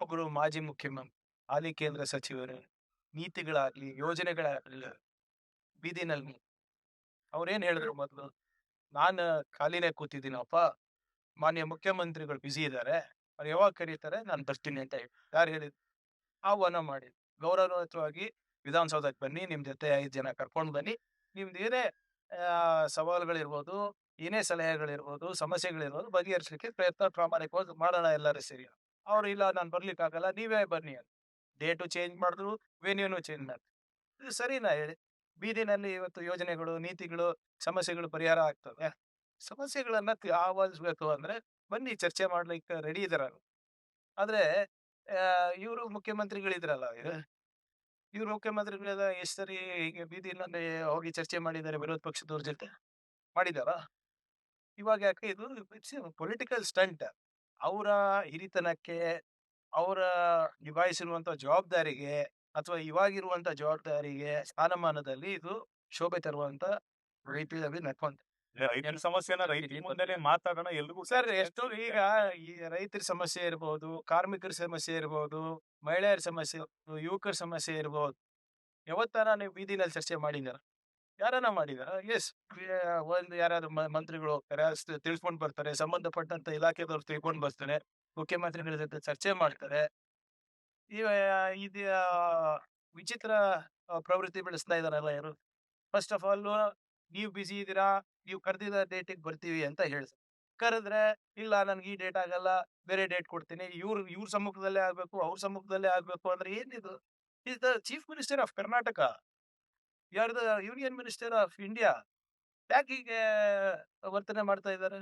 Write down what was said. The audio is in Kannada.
ಒಬ್ಬರು ಮಾಜಿ ಮುಖ್ಯಮಂತ್ರಿ, ಹಾಲಿ ಕೇಂದ್ರ ಸಚಿವರು, ನೀತಿಗಳಾಗ್ಲಿ, ಯೋಜನೆಗಳಾಗ್ಲಿ ಬೀದಿನಲ್ಲಿ ಅವ್ರೇನ್ ಹೇಳಿದ್ರು ಮೊದ್ಲು? ನಾನ್ ಖಾಲಿನೇ ಕೂತಿದ್ದೀನಪ್ಪ, ಮಾನ್ಯ ಮುಖ್ಯಮಂತ್ರಿಗಳು ಬ್ಯುಸಿ ಇದ್ದಾರೆ, ಅವ್ರು ಯಾವಾಗ ಕರೀತಾರೆ ನಾನ್ ಬರ್ತೀನಿ ಅಂತ ಹೇಳಿ. ಯಾರು ಹೇಳಿದ್ರು? ಆಹ್ವಾನ ಮಾಡಿ ಗೌರವಯುತವಾಗಿ ವಿಧಾನಸೌಧಕ್ಕೆ ಬನ್ನಿ, ನಿಮ್ ಜೊತೆ 5 ಜನ ಕರ್ಕೊಂಡ್ ಬನ್ನಿ, ನಿಮ್ದು ಏನೇ ಸವಾಲುಗಳಿರ್ಬೋದು, ಏನೇ ಸಲಹೆಗಳಿರ್ಬೋದು, ಸಮಸ್ಯೆಗಳಿರ್ಬೋದು ಬಗೆಹರಿಸಲಿಕ್ಕೆ ಪ್ರಯತ್ನ ಪ್ರಾಮಾಣಿಕವಾಗಿ ಮಾಡೋಣ ಎಲ್ಲರೂ ಸೇರಿ. ಅವ್ರು ಇಲ್ಲ ನಾನ್ ಬರ್ಲಿಕ್ಕಾಗಲ್ಲ, ನೀವೇ ಬನ್ನಿ ಅಂತ. ಡೇಟು ಚೇಂಜ್ ಮಾಡಿದ್ರು, ವೆನ್ಯೂನು ಚೇಂಜ್ ಮಾಡಿದ್ರು. ಇದು ಸರಿನಾ ಹೇಳಿ? ಬೀದಿನಲ್ಲಿ ಇವತ್ತು ಯೋಜನೆಗಳು, ನೀತಿಗಳು, ಸಮಸ್ಯೆಗಳು ಪರಿಹಾರ ಆಗ್ತವೆ. ಸಮಸ್ಯೆಗಳನ್ನ ಆಹ್ವಾನಿಸ್ಬೇಕು ಅಂದ್ರೆ ಬನ್ನಿ ಚರ್ಚೆ ಮಾಡ್ಲಿಕ್ಕೆ ರೆಡಿ ಇದಾರ. ಆದ್ರೆ ಇವರು ಮುಖ್ಯಮಂತ್ರಿಗಳಿದ್ರಲ್ಲ, ಇವ್ರು ಮುಖ್ಯಮಂತ್ರಿಗಳೆಲ್ಲ ಎಷ್ಟ್ ಸರಿ ಹೀಗೆ ಬೀದಿನಲ್ಲಿ ಹೋಗಿ ಚರ್ಚೆ ಮಾಡಿದ್ದಾರೆ ವಿರೋಧ ಪಕ್ಷದವ್ರ ಜೊತೆ? ಮಾಡಿದಾರಾ? ಇವಾಗ ಯಾಕೆ ಇದು ಪೊಲಿಟಿಕಲ್ ಸ್ಟಂಟ್. ಅವರ ಹಿರಿತನಕ್ಕೆ, ಅವರ ನಿಭಾಯಿಸಿರುವಂತ ಜವಾಬ್ದಾರಿಗೆ ಅಥವಾ ಇವಾಗಿರುವಂತ ಜವಾಬ್ದಾರಿಗೆ ಸ್ಥಾನಮಾನದಲ್ಲಿ ಇದು ಶೋಭೆ ತರುವಂತ ರೀತಿಯಲ್ಲಿ ನಡ್ಕೊಂತ. ರೈತರ ಸಮಸ್ಯೆನ ರೈತರ ಮುಂದೆನೆ ಮಾತಾಡೋಣ ಎಲ್ರಿಗೂ. ಸರ್ ಎಷ್ಟು ಈಗ ಈ ರೈತರ ಸಮಸ್ಯೆ ಇರ್ಬೋದು, ಕಾರ್ಮಿಕರ ಸಮಸ್ಯೆ ಇರ್ಬೋದು, ಮಹಿಳೆಯರ ಸಮಸ್ಯೆ ಇರ್ಬೋದು, ಯುವಕರ ಸಮಸ್ಯೆ ಇರ್ಬೋದು, ಯಾವತ್ತಾರ ನೀವು ಬೀದಿನಲ್ಲಿ ಚರ್ಚೆ ಮಾಡಿದಾರ? ಯಾರನ್ನ ಮಾಡಿದಾರ? ಎಸ್, ಒಂದು ಯಾರಾದ್ರು ಮಂತ್ರಿಗಳು ಹೋಗ್ತಾರೆ, ತಿಳ್ಕೊಂಡ್ ಬರ್ತಾರೆ, ಸಂಬಂಧಪಟ್ಟಂತ ಇಲಾಖೆದವ್ರು ತಿಳ್ಕೊಂಡ್ ಬರ್ತಾರೆ, ಮುಖ್ಯಮಂತ್ರಿಗಳ ಜೊತೆ ಚರ್ಚೆ ಮಾಡ್ತಾರೆ. ಇವ ಇದು ವಿಚಿತ್ರ ಪ್ರವೃತ್ತಿ ಬೆಳೆಸ್ತಾ ಇದಾರಲ್ಲ ಯಾರು? ಫಸ್ಟ್ ಆಫ್ ಆಲ್ ನೀವು ಬಿಸಿ ಇದೀರಾ, ನೀವು ಕರೆದಿದ್ದ ಡೇಟಿಗೆ ಬರ್ತೀವಿ ಅಂತ ಹೇಳ್ತಾರೆ. ಕರೆದ್ರೆ ಇಲ್ಲ ನನ್ಗೆ ಈ ಡೇಟ್ ಆಗಲ್ಲ, ಬೇರೆ ಡೇಟ್ ಕೊಡ್ತೀನಿ, ಇವ್ರ ಸಮ್ಮುಖದಲ್ಲೇ ಆಗ್ಬೇಕು, ಅವ್ರ ಸಮ್ಮುಖದಲ್ಲೇ ಆಗ್ಬೇಕು ಅಂದ್ರೆ ಏನಿದು? Is the chief minister of Karnataka, you are the union minister of India. ಯಾಕೆ ಹೀಗೆ ವರ್ತನೆ ಮಾಡ್ತಾ ಇದ್ದಾರೆ?